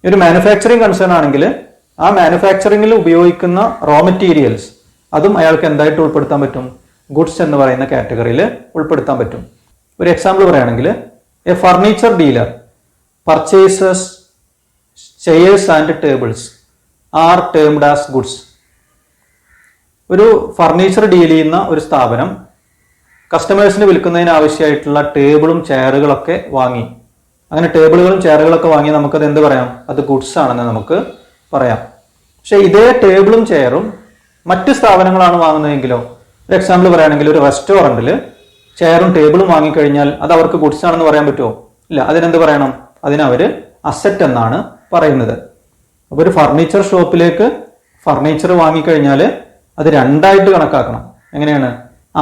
ഒരു മാനുഫാക്ചറിങ് കൺസേൺ ആണെങ്കിൽ ആ മാനുഫാക്ചറിങ്ങിൽ ഉപയോഗിക്കുന്ന റോ മെറ്റീരിയൽസ് അതും അയാൾക്ക് എന്തായിട്ട് ഉൾപ്പെടുത്താൻ പറ്റും? ഗുഡ്സ് എന്ന് പറയുന്ന കാറ്റഗറിയിൽ ഉൾപ്പെടുത്താൻ പറ്റും. ഒരു എക്സാമ്പിൾ പറയുകയാണെങ്കിൽ, A furniture dealer purchases chairs and tables are termed as goods. ഒരു ഫർണിച്ചർ ഡീൽ ചെയ്യുന്ന ഒരു സ്ഥാപനം കസ്റ്റമേഴ്സിന് വിൽക്കുന്നതിന് ആവശ്യമായിട്ടുള്ള ടേബിളും ചെയറുകളൊക്കെ വാങ്ങി. അങ്ങനെ ടേബിളുകളും ചെയറുകളൊക്കെ വാങ്ങി നമുക്കത് എന്ത് പറയാം? അത് ഗുഡ്സ് ആണെന്ന് നമുക്ക് പറയാം. പക്ഷെ ഇതേ ടേബിളും ചെയറും മറ്റ് സ്ഥാപനങ്ങളാണ് വാങ്ങുന്നതെങ്കിലോ, ഒരു എക്സാമ്പിൾ പറയുകയാണെങ്കിൽ ഒരു റെസ്റ്റോറൻറ്റിൽ ചെയറും ടേബിളും വാങ്ങിക്കഴിഞ്ഞാൽ അത് അവർക്ക് ഗുഡ്സ് ആണെന്ന് പറയാൻ പറ്റുമോ? ഇല്ല. അതിനെന്ത് പറയണം? അതിനവർ അസറ്റ് എന്നാണ് പറയുന്നത്. അപ്പോൾ ഒരു ഫർണിച്ചർ ഷോപ്പിലേക്ക് ഫർണിച്ചർ വാങ്ങിക്കഴിഞ്ഞാൽ അത് രണ്ടായിട്ട് കണക്കാക്കണം. എങ്ങനെയാണ്?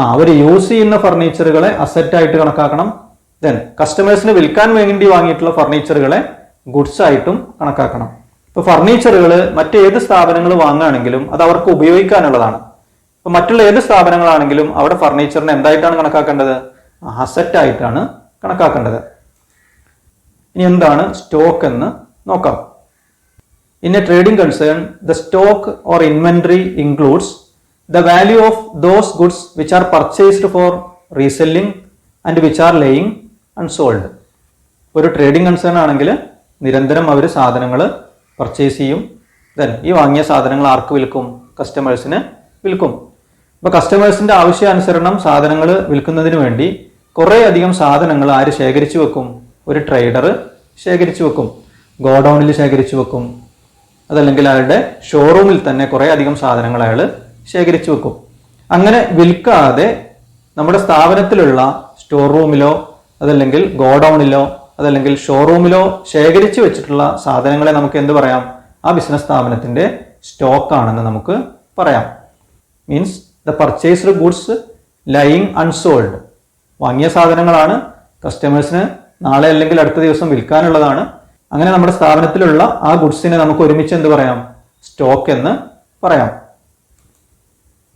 അവർ യൂസ് ചെയ്യുന്ന ഫർണിച്ചറുകളെ അസറ്റായിട്ട് കണക്കാക്കണം. ദെൻ കസ്റ്റമേഴ്സിന് വിൽക്കാൻ വേണ്ടി വാങ്ങിയിട്ടുള്ള ഫർണിച്ചറുകളെ ഗുഡ്സ് ആയിട്ടും കണക്കാക്കണം. ഇപ്പോൾ ഫർണിച്ചറുകൾ മറ്റേത് സ്ഥാപനങ്ങൾ വാങ്ങുകയാണെങ്കിലും അത് അവർക്ക് ഉപയോഗിക്കാനുള്ളതാണ്. അപ്പോൾ മറ്റുള്ള ഏത് സ്ഥാപനങ്ങളാണെങ്കിലും അവിടെ ഫർണിച്ചറിനെ എന്തായിട്ടാണ് കണക്കാക്കേണ്ടത്? അസറ്റ് ആയിട്ടാണ് കണക്കാക്കേണ്ടത്. ഇനി എന്താണ് സ്റ്റോക്ക് എന്ന് നോക്കാം. In a trading concern, the stock or inventory includes the value of those goods which are purchased for reselling and which are laying unsold. ഒരു ട്രേഡിംഗ് കൺസേൺ ആണെങ്കിൽ നിരന്തരം അവർ സാധനങ്ങൾ പർച്ചേസ് ചെയ്യും. ദെൻ ഈ വാങ്ങിയ സാധനങ്ങൾ ആർക്ക് വിൽക്കും? കസ്റ്റമേഴ്സിന് വിൽക്കും. അപ്പോൾ കസ്റ്റമേഴ്സിന്റെ ആവശ്യാനുസരണം സാധനങ്ങൾ വിൽക്കുന്നതിന് വേണ്ടി കുറേ അധികം സാധനങ്ങൾ ആര് ശേഖരിച്ചു വെക്കും? ഒരു ട്രേഡർ ശേഖരിച്ചു വെക്കും. ഗോഡൌണിൽ ശേഖരിച്ചു വെക്കും, അതല്ലെങ്കിൽ അയാളുടെ ഷോറൂമിൽ തന്നെ കുറേ അധികം സാധനങ്ങൾ അയാൾ ശേഖരിച്ചു വെക്കും. അങ്ങനെ വിൽക്കാതെ നമ്മുടെ സ്ഥാപനത്തിലുള്ള സ്റ്റോർ റൂമിലോ അതല്ലെങ്കിൽ ഗോഡൌണിലോ അതല്ലെങ്കിൽ ഷോറൂമിലോ ശേഖരിച്ചു വെച്ചിട്ടുള്ള സാധനങ്ങളെ നമുക്ക് എന്ത് പറയാം? ആ ബിസിനസ് സ്ഥാപനത്തിന്റെ സ്റ്റോക്ക് ആണെന്ന് നമുക്ക് പറയാം. Means the purchased goods lying unsold. വാങ്ങിയ സാധനങ്ങളാണ്, കസ്റ്റമേഴ്സിന് നാളെ അല്ലെങ്കിൽ അടുത്ത ദിവസം വിൽക്കാനുള്ളതാണ്. അങ്ങനെ നമ്മുടെ സ്ഥാപനത്തിലുള്ള ആ ഗുഡ്സിനെ നമുക്ക് ഒരുമിച്ച് എന്ത് പറയാം? സ്റ്റോക്ക് എന്ന് പറയാം.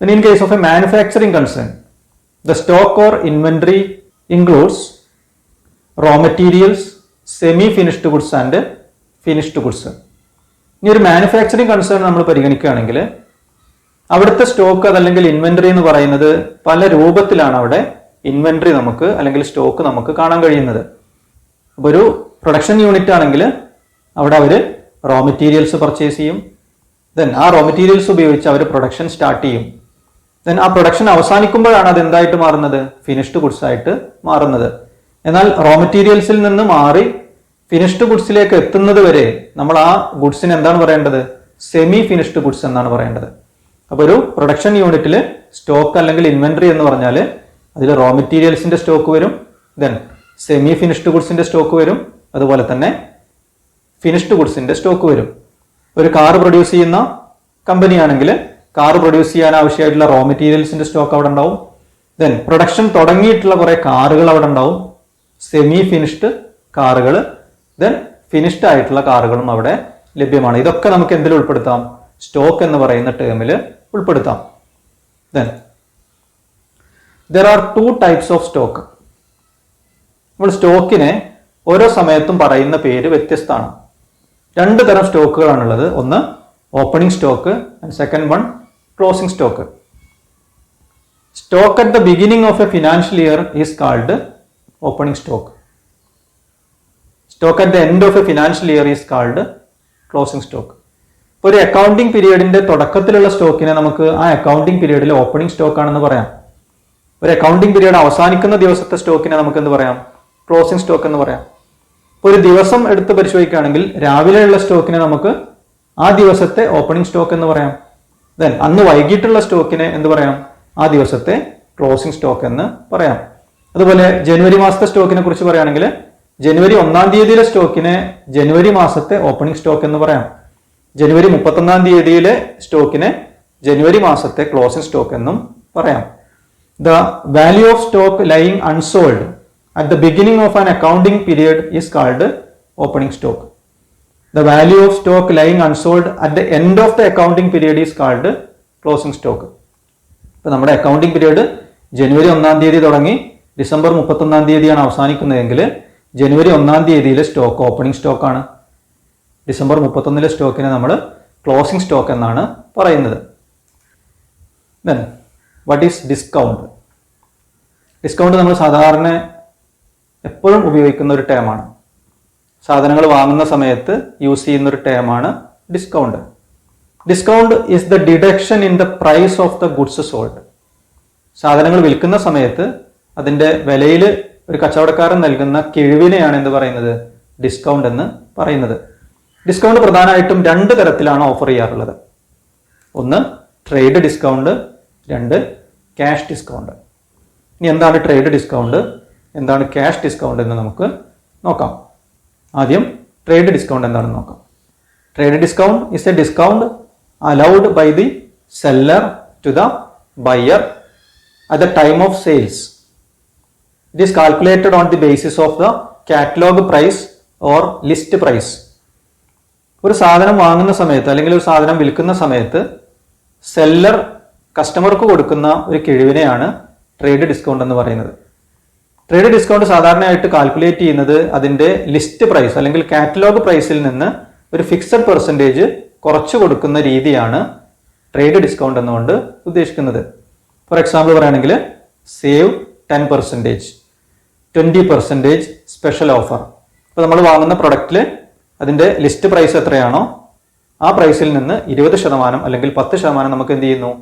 In case of a manufacturing concern, the stock or inventory includes raw materials, semi-finished goods and finished goods. ഇനി ഒരു മാനുഫാക്ചറിങ് കൺസേൺ നമ്മൾ പരിഗണിക്കുകയാണെങ്കിൽ അവിടുത്തെ സ്റ്റോക്ക് അതല്ലെങ്കിൽ ഇൻവെന്ററി എന്ന് പറയുന്നത് പല രൂപത്തിലാണ് അവിടെ ഇൻവെന്ററി നമുക്ക് അല്ലെങ്കിൽ സ്റ്റോക്ക് നമുക്ക് കാണാൻ കഴിയുന്നത്. അപ്പോൾ ഒരു പ്രൊഡക്ഷൻ യൂണിറ്റ് ആണെങ്കിൽ അവിടെ അവർ റോ മെറ്റീരിയൽസ് പർച്ചേസ് ചെയ്യും. ദെൻ ആ റോ മെറ്റീരിയൽസ് ഉപയോഗിച്ച് അവർ പ്രൊഡക്ഷൻ സ്റ്റാർട്ട് ചെയ്യും. ദെൻ ആ പ്രൊഡക്ഷൻ അവസാനിക്കുമ്പോഴാണ് അത് എന്തായിട്ട് മാറുന്നത്? ഫിനിഷ്ഡ് ഗുഡ്സ് ആയിട്ട് മാറുന്നത്. എന്നാൽ റോ മെറ്റീരിയൽസിൽ നിന്ന് മാറി ഫിനിഷ്ഡ് ഗുഡ്സിലേക്ക് എത്തുന്നത് വരെ നമ്മൾ ആ ഗുഡ്സിന് എന്താണ് പറയേണ്ടത്? സെമി ഫിനിഷ്ഡ് ഗുഡ്സ് എന്നാണ് പറയേണ്ടത്. അപ്പോൾ ഒരു പ്രൊഡക്ഷൻ യൂണിറ്റിൽ സ്റ്റോക്ക് അല്ലെങ്കിൽ ഇൻവെന്ററി എന്ന് പറഞ്ഞാൽ അതിൽ റോ മെറ്റീരിയൽസിന്റെ സ്റ്റോക്ക് വരും, ദെൻ സെമി ഫിനിഷ്ഡ് ഗുഡ്സിന്റെ സ്റ്റോക്ക് വരും, അതുപോലെ തന്നെ ഫിനിഷ്ഡ് ഗുഡ്സിന്റെ സ്റ്റോക്ക് വരും. ഒരു കാർ പ്രൊഡ്യൂസ് ചെയ്യുന്ന കമ്പനി ആണെങ്കിൽ കാർ പ്രൊഡ്യൂസ് ചെയ്യാൻ ആവശ്യമായിട്ടുള്ള റോ മെറ്റീരിയൽസിന്റെ സ്റ്റോക്ക് അവിടെ ഉണ്ടാവും. ദെൻ പ്രൊഡക്ഷൻ തുടങ്ങിയിട്ടുള്ള കുറെ കാറുകൾ അവിടെ ഉണ്ടാവും, സെമി ഫിനിഷ്ഡ് കാറുകൾ, ദെൻ ഫിനിഷ്ഡ് ആയിട്ടുള്ള കാറുകളും അവിടെ ലഭ്യമാണ്. ഇതൊക്കെ നമുക്ക് എന്തിൽ ഉൾപ്പെടുത്താം? സ്റ്റോക്ക് എന്ന് പറയുന്ന ടേമിൽ ഉൾപ്പെടുത്താം. Then there are 2 types of stock. നമ്മൾ സ്റ്റോക്കിനെ ഓരോ സമയത്തും പറയുന്ന പേര് വ്യത്യസ്തമാണ്. 2 തരം സ്റ്റോക്കുകളാണുള്ളത്. ഒന്ന് opening stock and second one closing stock. Stock at the beginning of A financial year is called opening stock. Stock at the end of A financial year is called closing stock. ഒരു accounting പീരീഡിന്റെ തുടക്കത്തിലുള്ള സ്റ്റോക്കിനെ നമുക്ക് ആ accounting പീരീഡിലെ opening stock ആണെന്ന് പറയാം. ഒരു accounting period അവസാനിക്കുന്ന ദിവസത്തെ സ്റ്റോക്കിനെ നമുക്ക് എന്ത് പറയാം? ക്ലോസിംഗ് സ്റ്റോക്ക് എന്ന് പറയാം. ഒരു ദിവസം എടുത്ത് പരിശോധിക്കുകയാണെങ്കിൽ രാവിലെയുള്ള സ്റ്റോക്കിനെ നമുക്ക് ആ ദിവസത്തെ ഓപ്പണിംഗ് സ്റ്റോക്ക് എന്ന് പറയാം. ദെൻ അന്ന് വൈകിട്ടുള്ള സ്റ്റോക്കിനെ എന്ത് പറയാം? ആ ദിവസത്തെ ക്ലോസിംഗ് സ്റ്റോക്ക് എന്ന് പറയാം. അതുപോലെ ജനുവരി മാസത്തെ സ്റ്റോക്കിനെ കുറിച്ച് പറയുകയാണെങ്കിൽ ജനുവരി 1-ാം തീയതിയിലെ സ്റ്റോക്കിനെ ജനുവരി മാസത്തെ ഓപ്പണിംഗ് സ്റ്റോക്ക് എന്ന് പറയാം. ജനുവരി 31-ാം തീയതിയിലെ സ്റ്റോക്കിനെ ജനുവരി മാസത്തെ ക്ലോസിംഗ് സ്റ്റോക്ക് എന്നും പറയാം. The value of stock lying unsold at the beginning of an accounting period is called opening stock. The value of stock lying unsold at the end of the accounting period is called closing stock. ഇപ്പോൾ നമ്മുടെ accounting period ജനുവരി 1-ാം തീയതി തുടങ്ങി December 31-ാം തീയതിയാണ് അവസാനിക്കുന്നതെങ്കിൽ ജനുവരി 1-ാം തീയതിയിലെ stock opening സ്റ്റോക്കാണ്. December 31-ലെ സ്റ്റോക്കിനെ നമ്മൾ closing stock എന്നാണ് പറയുന്നത്. Then what is discount? Discount നമ്മൾ സാധാരണ എപ്പോഴും ഉപയോഗിക്കുന്ന ഒരു ടേമാണ്. സാധനങ്ങൾ വാങ്ങുന്ന സമയത്ത് യൂസ് ചെയ്യുന്ന ഒരു ടേമാണ് discount. Discount is the deduction in the price of the goods sold. സാധനങ്ങൾ വിൽക്കുന്ന സമയത്ത് അതിന്റെ വിലയിൽ ഒരു കച്ചവടക്കാരൻ നൽകുന്ന കിഴിവിനെയാണ് എന്ത് പറയുന്നത്? ഡിസ്കൗണ്ട് എന്ന് പറയുന്നത്. ഡിസ്കൗണ്ട് പ്രധാനമായിട്ടും 2 തരത്തിലാണ് ഓഫർ ചെയ്യാറുള്ളത്. ഒന്ന് ട്രേഡ് ഡിസ്കൗണ്ട്, 2 ക്യാഷ് ഡിസ്കൗണ്ട്. ഇനി എന്താണ് ട്രേഡ് ഡിസ്കൗണ്ട്, എന്താണ് ക്യാഷ് ഡിസ്കൗണ്ട് എന്ന് നമുക്ക് നോക്കാം. ആദ്യം ട്രേഡ് ഡിസ്കൗണ്ട് എന്താണെന്ന് നോക്കാം. Trade discount is a discount allowed by the seller to the buyer at the time of sales. It is calculated on the basis of the catalogue price or list price. ഒരു സാധനം വാങ്ങുന്ന സമയത്ത് അല്ലെങ്കിൽ ഒരു സാധനം വിൽക്കുന്ന സമയത്ത് സെല്ലർ കസ്റ്റമർക്ക് കൊടുക്കുന്ന ഒരു കിഴിവിനെയാണ് ട്രേഡ് ഡിസ്കൗണ്ട് എന്ന് പറയുന്നത്. ട്രേഡ് ഡിസ്കൗണ്ട് സാധാരണയായിട്ട് കാൽക്കുലേറ്റ് ചെയ്യുന്നത് അതിന്റെ ലിസ്റ്റ് പ്രൈസ് അല്ലെങ്കിൽ കാറ്റലോഗ് പ്രൈസിൽ നിന്ന് ഒരു ഫിക്സഡ് പെർസെൻറ്റേജ് കുറച്ചു കൊടുക്കുന്ന രീതിയാണ് ട്രേഡ് ഡിസ്കൗണ്ട് എന്നുകൊണ്ട് ഉദ്ദേശിക്കുന്നത്. ഫോർ എക്സാമ്പിൾ പറയുകയാണെങ്കിൽ സേവ് 10%, 20% സ്പെഷ്യൽ ഓഫർ. ഇപ്പോൾ നമ്മൾ വാങ്ങുന്ന പ്രൊഡക്റ്റിൽ അതിന്റെ ലിസ്റ്റ് പ്രൈസ് എത്രയാണോ ആ പ്രൈസിൽ നിന്ന് 20% അല്ലെങ്കിൽ 10% നമുക്ക് എന്ത് ചെയ്യുന്നു?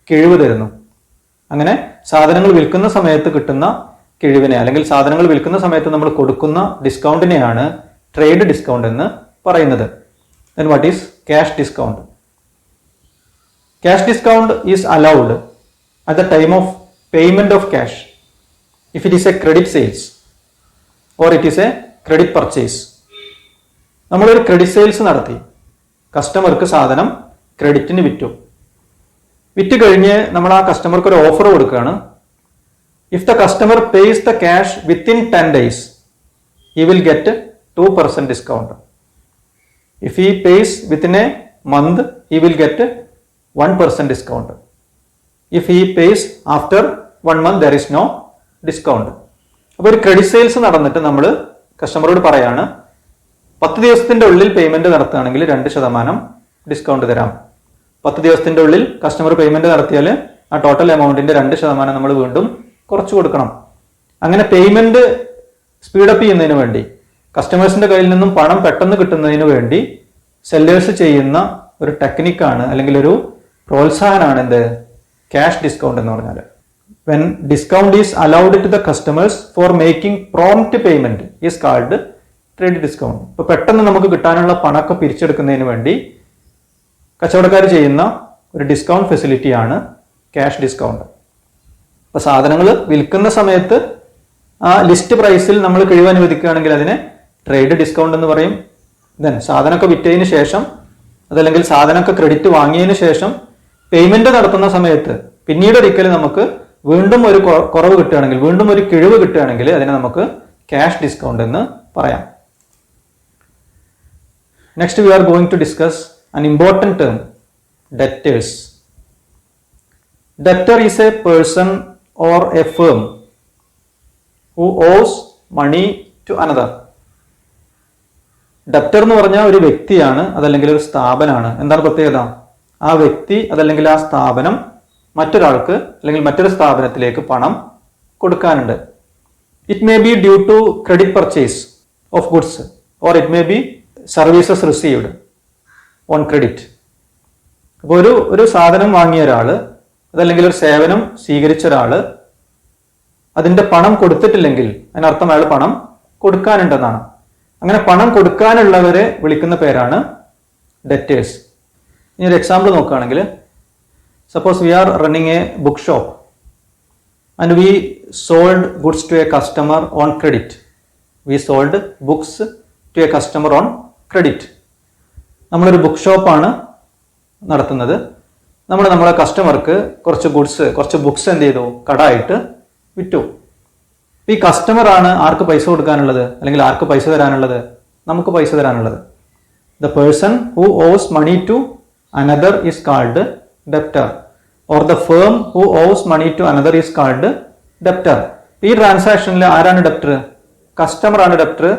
കിഴിവ് തരുന്നു. അങ്ങനെ സാധനങ്ങൾ വിൽക്കുന്ന സമയത്ത് കിട്ടുന്ന കിഴിവിനെ അല്ലെങ്കിൽ സാധനങ്ങൾ വിൽക്കുന്ന സമയത്ത് നമ്മൾ കൊടുക്കുന്ന ഡിസ്കൗണ്ടിനെയാണ് ട്രേഡ് ഡിസ്കൗണ്ട് എന്ന് പറയുന്നത്. Then what is cash discount? Cash discount is allowed at the time of payment of cash if it is a credit sales or it is a credit purchase. നമ്മളൊരു ക്രെഡിറ്റ് സെയിൽസ് നടത്തി, കസ്റ്റമർക്ക് സാധനം ക്രെഡിറ്റിന് വിറ്റ് കഴിഞ്ഞ് നമ്മൾ ആ കസ്റ്റമർക്ക് ഒരു ഓഫർ കൊടുക്കുകയാണ്. If the customer pays the cash within 10 days, he will get 2% discount. If he pays within a month, he will get 1% discount. If he pays after 1 month, there is no discount. അപ്പോൾ ഒരു credit sales നടന്നിട്ട് നമ്മൾ കസ്റ്റമറോട് പറയാണ് 10 ദിവസത്തിന്റെ ഉള്ളിൽ payment നടത്തുകയാണെങ്കിൽ 2% discount തരാം. 10 ദിവസത്തിന്റെ ഉള്ളിൽ കസ്റ്റമർ പേയ്മെന്റ് നടത്തിയാൽ ആ ടോട്ടൽ എമൗണ്ടിന്റെ 2% നമ്മൾ വീണ്ടും കുറച്ചു കൊടുക്കണം. അങ്ങനെ പേയ്മെന്റ് സ്പീഡപ്പ് ചെയ്യുന്നതിന് വേണ്ടി, കസ്റ്റമേഴ്സിന്റെ കയ്യിൽ നിന്നും പണം പെട്ടെന്ന് കിട്ടുന്നതിന് വേണ്ടി സെല്ലേഴ്സ് ചെയ്യുന്ന ഒരു ടെക്നിക്കാണ് അല്ലെങ്കിൽ ഒരു പ്രോത്സാഹനമാണ് എന്ത്, ക്യാഷ് ഡിസ്കൗണ്ട് എന്ന് പറഞ്ഞാൽ. When discount is allowed to the customers for making prompt payment is called credit discount. ഇപ്പൊ പെട്ടെന്ന് നമുക്ക് കിട്ടാനുള്ള പണമൊക്കെ പിരിച്ചെടുക്കുന്നതിന് വേണ്ടി കച്ചവടക്കാർ ചെയ്യുന്ന ഒരു ഡിസ്കൗണ്ട് ഫെസിലിറ്റിയാണ് ക്യാഷ് ഡിസ്കൗണ്ട്. അപ്പൊ സാധനങ്ങൾ വിൽക്കുന്ന സമയത്ത് ആ ലിസ്റ്റ് പ്രൈസിൽ നമ്മൾ കിഴിവ് അനുവദിക്കുകയാണെങ്കിൽ അതിനെ ട്രേഡ് ഡിസ്കൗണ്ട് എന്ന് പറയും. ദെൻ സാധനമൊക്കെ വിറ്റതിന് ശേഷം അതല്ലെങ്കിൽ സാധനമൊക്കെ ക്രെഡിറ്റ് വാങ്ങിയതിന് ശേഷം പേയ്മെന്റ് നടത്തുന്ന സമയത്ത് പിന്നീട് ഒരിക്കൽ നമുക്ക് വീണ്ടും ഒരു കുറവ് കിട്ടുകയാണെങ്കിൽ, വീണ്ടും ഒരു കിഴിവ് കിട്ടുകയാണെങ്കിൽ അതിനെ നമുക്ക് ക്യാഷ് ഡിസ്കൗണ്ട് എന്ന് പറയാം. Next we are going to discuss an important term, debtors. Debtor is a person or a firm who owes money to another. Debtor എന്ന് പറഞ്ഞാൽ ഒരു വ്യക്തിയാണ്, അതല്ലെങ്കിൽ ഒരു സ്ഥാപനമാണ്. എന്താണ് പ്രത്യേകത? ആ വ്യക്തി അതല്ലെങ്കിൽ ആ സ്ഥാപനം മറ്റൊരാൾക്ക് അല്ലെങ്കിൽ മറ്റൊരു സ്ഥാപനത്തിലേക്ക് പണം കൊടുക്കാനുണ്ട്. It may be due to credit purchase of goods or it may be services received on credit. അപ്പോൾ ഒരു സാധനം വാങ്ങിയ ഒരാള് അതല്ലെങ്കിൽ ഒരു സേവനം സ്വീകരിച്ച ഒരാള് അതിന്റെ പണം കൊടുത്തിട്ടില്ലെങ്കിൽ അതിനർത്ഥം അയാൾ പണം കൊടുക്കാനുണ്ടെന്നാണ്. അങ്ങനെ പണം കൊടുക്കാനുള്ളവരെ വിളിക്കുന്ന പേരാണ് ഡെറ്റേഴ്സ്. ഇനി ഒരു എക്സാമ്പിൾ നോക്കുകയാണെങ്കിൽ, suppose we are running a book shop and we sold goods to a customer on credit. We sold books to a customer on credit. നമ്മളൊരു ബുക്ക് ഷോപ്പാണ് നടത്തുന്നത്. നമ്മളെ കസ്റ്റമർക്ക് കുറച്ച് ബുക്സ് എന്ത് ചെയ്തു, കടമായിട്ട് വിറ്റു. ഈ കസ്റ്റമർ ആണ് ആർക്ക് പൈസ കൊടുക്കാനുള്ളത് അല്ലെങ്കിൽ ആർക്ക് പൈസ തരാനുള്ളത്? നമുക്ക് പൈസ തരാനുള്ളത്. The person who owes money to another is called debtor or the firm who owes money to another is called debtor. ഈ ട്രാൻസാക്ഷനിൽ ആരാണ് ഡെപ്റ്റർ? കസ്റ്റമർ ആണ് debtor.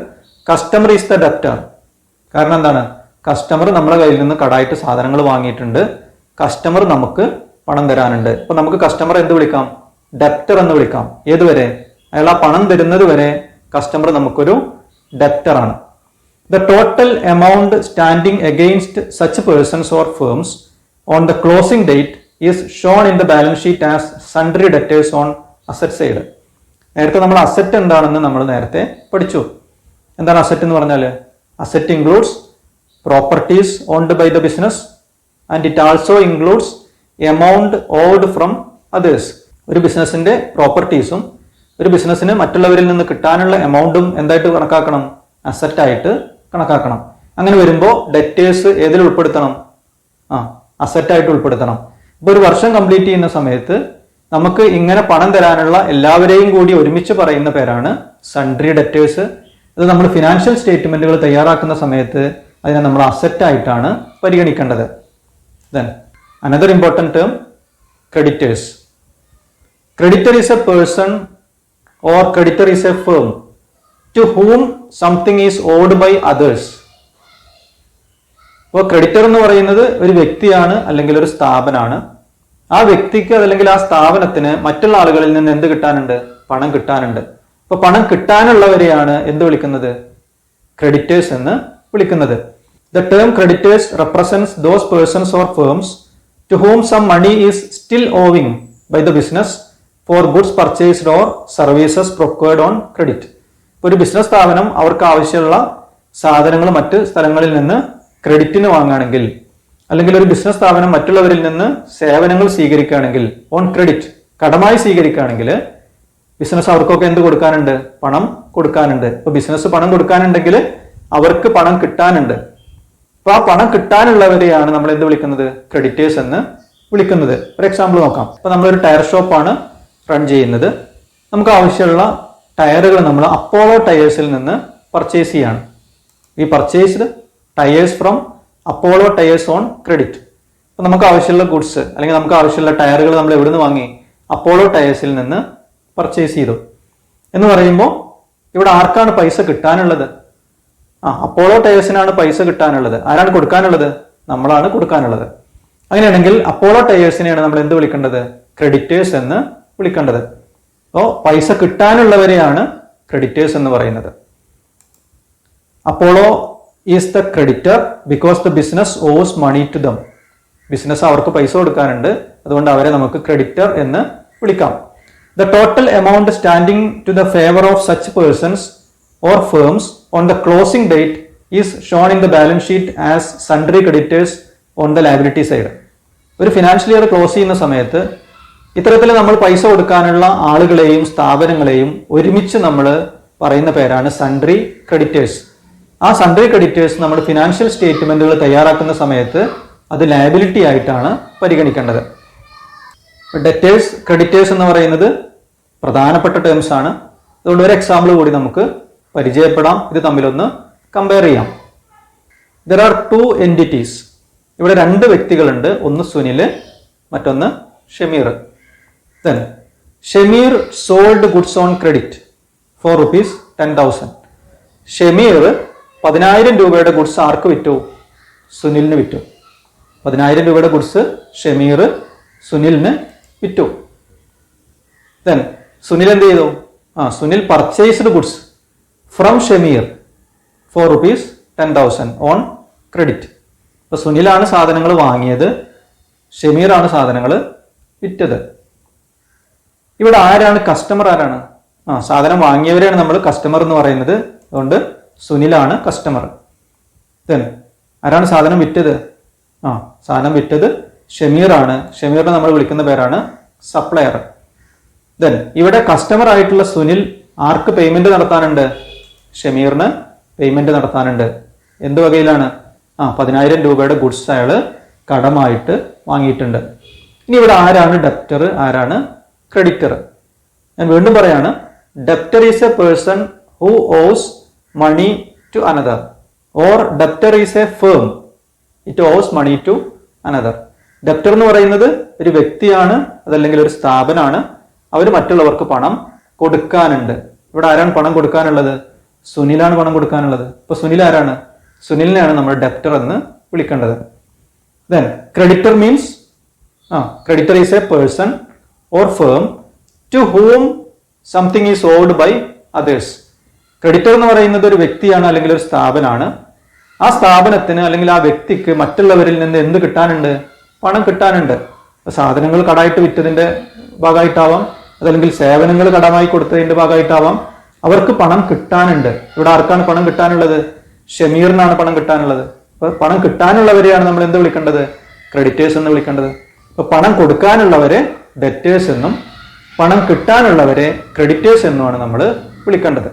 Customer is the debtor. കാരണം എന്താണ്? കസ്റ്റമർ നമ്മളെ കയ്യിൽ നിന്ന് കടമായിട്ട് സാധനങ്ങൾ വാങ്ങിയിട്ടുണ്ട്, കസ്റ്റമർ നമുക്ക് പണം തരാനുണ്ട്. അപ്പൊ നമുക്ക് കസ്റ്റമർ എന്ത് വിളിക്കാം? ഡെപ്റ്റർ എന്ന് വിളിക്കാം. ഏതുവരെ? അയാൾ ആ പണം തരുന്നത് വരെ കസ്റ്റമർ നമുക്കൊരു ഡെപ്റ്റർ ആണ്. The total amount standing against such persons or firms on the closing date is shown in the balance sheet as sundry debtors on asset side. നേരത്തെ നമ്മൾ അസറ്റ് എന്താണെന്ന് നമ്മൾ നേരത്തെ പഠിച്ചു. എന്താണ് അസറ്റ് എന്ന് പറഞ്ഞാൽ? Asset includes properties owned by the business and it also includes amount owed from others. ഒരു ബിസിനസിന്റെ പ്രോപ്പർട്ടീസും ഒരു ബിസിനസ്സിന് മറ്റുള്ളവരിൽ നിന്ന് കിട്ടാനുള്ള എമൗണ്ടും എന്തായിട്ട് കണക്കാക്കണം? അസറ്റ് ആയിട്ട് കണക്കാക്കണം. അങ്ങനെ വരുമ്പോൾ ഡെറ്റേഴ്സ് ഏതിൽ ഉൾപ്പെടുത്തണം? അസറ്റ് ആയിട്ട് ഉൾപ്പെടുത്തണം. ഇപ്പൊ ഒരു വർഷം കംപ്ലീറ്റ് ചെയ്യുന്ന സമയത്ത് നമുക്ക് ഇങ്ങനെ പണം തരാനുള്ള എല്ലാവരെയും കൂടി ഒരുമിച്ച് പറയുന്ന പേരാണ് സൺട്രി ഡെറ്റേഴ്സ്. ഇത് നമ്മൾ ഫിനാൻഷ്യൽ സ്റ്റേറ്റ്മെന്റുകൾ തയ്യാറാക്കുന്ന സമയത്ത് അതിനെ നമ്മൾ അസറ്റ് ആയിട്ടാണ് പരിഗണിക്കേണ്ടത്. Then another important term, creditors. Creditor is a person or creditor is a firm to whom something is owed by others. അപ്പോൾ ക്രെഡിറ്റർ എന്ന് പറയുന്നത് ഒരു വ്യക്തിയാണ് അല്ലെങ്കിൽ ഒരു സ്ഥാപനമാണ്. ആ വ്യക്തിക്ക് അല്ലെങ്കിൽ ആ സ്ഥാപനത്തിന് മറ്റുള്ള ആളുകളിൽ നിന്ന് എന്ത് കിട്ടാനുണ്ട്? പണം കിട്ടാനുണ്ട്. അപ്പൊ പണം കിട്ടാനുള്ളവരെയാണ് എന്ത് വിളിക്കുന്നത്? ക്രെഡിറ്റേഴ്സ് എന്ന് വിളിക്കുന്നത്. The term creditors represents those persons or firms to whom some money is still owing by the business for goods purchased or services procured on credit. ഒരു ബിസിനസ് സ്ഥാപനം അവർക്ക് ആവശ്യമുള്ള സാധനങ്ങൾ മറ്റ് സ്ഥലങ്ങളിൽ നിന്ന് ക്രെഡിറ്റിന് വാങ്ങുകയാണെങ്കിൽ, അല്ലെങ്കിൽ ഒരു ബിസിനസ് സ്ഥാപനം മറ്റുള്ളവരിൽ നിന്ന് സേവനങ്ങൾ സ്വീകരിക്കുകയാണെങ്കിൽ ഓൺ ക്രെഡിറ്റ്, കടമായി സ്വീകരിക്കുകയാണെങ്കിൽ ബിസിനസ് അവർക്കൊക്കെ എന്ത് കൊടുക്കാനുണ്ട്? പണം കൊടുക്കാനുണ്ട്. ഇപ്പൊ ബിസിനസ് പണം കൊടുക്കാനുണ്ടെങ്കിൽ അവർക്ക് പണം കിട്ടാനുണ്ട്. അപ്പൊ ആ പണം കിട്ടാനുള്ളവരെയാണ് നമ്മൾ എന്ത് വിളിക്കുന്നത്? ക്രെഡിറ്റേഴ്സ് എന്ന് വിളിക്കുന്നത്. ഒരു എക്സാമ്പിൾ നോക്കാം. ഇപ്പൊ നമ്മളൊരു ടയർ ഷോപ്പാണ് റൺ ചെയ്യുന്നത്. നമുക്ക് ആവശ്യമുള്ള ടയറുകൾ നമ്മൾ അപ്പോളോ ടയേഴ്സിൽ നിന്ന് പർച്ചേസ് ചെയ്യാണ്. We purchased tyres from Apollo tyres on credit. അപ്പൊ നമുക്ക് ആവശ്യമുള്ള ഗുഡ്സ് അല്ലെങ്കിൽ നമുക്ക് ആവശ്യമുള്ള ടയറുകൾ നമ്മൾ എവിടെ നിന്ന് വാങ്ങി? അപ്പോളോ ടയേഴ്സിൽ നിന്ന് പർച്ചേസ് ചെയ്തു. എന്ന് പറയുമ്പോൾ ഇവിടെ ആർക്കാണ് പൈസ കിട്ടാനുള്ളത്? അപ്പോളോ ടയേഴ്സിനാണ് പൈസ കിട്ടാനുള്ളത്. ആരാണ് കൊടുക്കാനുള്ളത്? നമ്മളാണ് കൊടുക്കാനുള്ളത്. അങ്ങനെയാണെങ്കിൽ അപ്പോളോ ടയേഴ്സിനെയാണ് നമ്മൾ എന്ത് വിളിക്കേണ്ടത്? ക്രെഡിറ്റേഴ്സ് എന്ന് വിളിക്കേണ്ടത്. അപ്പോൾ പൈസ കിട്ടാനുള്ളവരെയാണ് ക്രെഡിറ്റേഴ്സ് എന്ന് പറയുന്നത്. Apollo is the creditor because the business owes money to them. Business അവർക്ക് പൈസ കൊടുക്കാനുണ്ട്, അതുകൊണ്ട് അവരെ നമുക്ക് ക്രെഡിറ്റർ എന്ന് വിളിക്കാം. The total amount standing to the favour of such persons or firms on the closing date is shown in the balance sheet as sundry creditors on the liability side. ഒരു financial year close ചെയ്യുന്ന സമയത്ത് ഇത്തരത്തിൽ നമ്മൾ പൈസ കൊടുക്കാനുള്ള ആളുകളെയും സ്ഥാപനങ്ങളെയും ഒരുമിച്ച് നമ്മൾ പറയുന്ന പേരാണ് സൺഡ്രി ക്രെഡിറ്റേഴ്സ്. ആ സൺഡ്രി ക്രെഡിറ്റേഴ്സ് നമ്മൾ ഫിനാൻഷ്യൽ സ്റ്റേറ്റ്മെന്റുകൾ തയ്യാറാക്കുന്ന സമയത്ത് അത് ലയബിലിറ്റി ആയിട്ടാണ് പരിഗണിക്കേണ്ടത്. ഡെറ്റേഴ്സ്, ക്രെഡിറ്റേഴ്സ് എന്ന് പറയുന്നത് പ്രധാനപ്പെട്ട ടേംസ് ആണ്. അതുകൊണ്ട് ഒരു എക്സാമ്പിൾ കൂടി നമുക്ക് പരിചയപ്പെടാം, ഇത് തമ്മിലൊന്ന് കമ്പയർ ചെയ്യാം. There are two entities. ഇവിടെ രണ്ട് വ്യക്തികളുണ്ട്, ഒന്ന് സുനിൽ, മറ്റൊന്ന് Shameer. Then Shameer sold goods on credit for ₹10,000. Shameer 10,000 രൂപയുടെ ഗുഡ്സ് ആർക്ക് വിറ്റു? സുനിലിന് വിറ്റു. 10,000 രൂപയുടെ ഗുഡ്സ് ഷമീർ സുനിലിന് വിറ്റു. ദെൻ സുനിൽ എന്ത് ചെയ്തു? Sunil purchased goods from Shameer for ₹10,000 on credit. അപ്പൊ സുനിലാണ് സാധനങ്ങൾ വാങ്ങിയത്, ഷമീറാണ് സാധനങ്ങൾ വിറ്റത്. ഇവിടെ ആരാണ് കസ്റ്റമർ? ആരാണ്? സാധനം വാങ്ങിയവരെയാണ് നമ്മൾ കസ്റ്റമർ എന്ന് പറയുന്നത്. അതുകൊണ്ട് സുനിലാണ് കസ്റ്റമർ. ദെൻ ആരാണ് സാധനം വിറ്റത്? സാധനം വിറ്റത് ഷമീറാണ്. ഷമീറിനെ നമ്മൾ വിളിക്കുന്ന പേരാണ് സപ്ലയർ. ദെൻ ഇവിടെ കസ്റ്റമർ ആയിട്ടുള്ള സുനിൽ ആർക്ക് പേയ്മെന്റ് നടത്താനുണ്ട്? ഷമീറിന് പേയ്മെന്റ് നടത്താനുണ്ട്. എന്ത് വകയിലാണ്? 10,000 രൂപയുടെ ഗുഡ്സ് അയാൾ കടമായിട്ട് വാങ്ങിയിട്ടുണ്ട്. ഇനി ഇവിടെ ആരാണ് ഡെപ്റ്റർ, ആരാണ് ക്രെഡിറ്റർ? ഞാൻ വീണ്ടും പറയാണ്, debtor is a person who owes money to another, or debtor is a firm, it owes money to another. Debtor എന്ന് പറയുന്നത് ഒരു വ്യക്തിയാണ്, അതല്ലെങ്കിൽ ഒരു സ്ഥാപനമാണ്. അവർ മറ്റുള്ളവർക്ക് പണം കൊടുക്കാനുണ്ട്. ഇവിടെ ആരാണ് പണം കൊടുക്കാനുള്ളത്? സുനിലാണ് പണം കൊടുക്കാനുള്ളത്. ഇപ്പൊ സുനിൽ ആരാണ്? സുനിലിനെയാണ് നമ്മൾ ഡെപ്റ്റർ എന്ന് വിളിക്കേണ്ടത്. Then creditor means creditor is a person or firm to whom something is owed by others. Creditor എന്ന് പറയുന്നത് ഒരു വ്യക്തിയാണ്, അല്ലെങ്കിൽ ഒരു സ്ഥാപനമാണ്. ആ സ്ഥാപനത്തിന് അല്ലെങ്കിൽ ആ വ്യക്തിക്ക് മറ്റുള്ളവരിൽ നിന്ന് എന്ത് കിട്ടാനുണ്ട്? പണം കിട്ടാനുണ്ട്. സാധനങ്ങൾ കടമായിട്ട് വിറ്റതിന്റെ ഭാഗമായിട്ടാവാം, അതല്ലെങ്കിൽ സേവനങ്ങൾ കടമായി കൊടുത്തതിന്റെ ഭാഗമായിട്ടാവാം. അവർക്ക് പണം കിട്ടാനുണ്ട്. ഇവിടെ ആർക്കാണ് പണം കിട്ടാനുള്ളത്? ഷമീറിനാണ് പണം കിട്ടാനുള്ളത്. അപ്പൊ പണം കിട്ടാനുള്ളവരെയാണ് നമ്മൾ എന്ത് വിളിക്കേണ്ടത്? ക്രെഡിറ്റേഴ്സ് എന്ന് വിളിക്കേണ്ടത്. അപ്പൊ പണം കൊടുക്കാനുള്ളവരെ ഡെറ്റേഴ്സ് എന്നും പണം കിട്ടാനുള്ളവരെ ക്രെഡിറ്റേഴ്സ് എന്നുമാണ് നമ്മൾ വിളിക്കേണ്ടത്.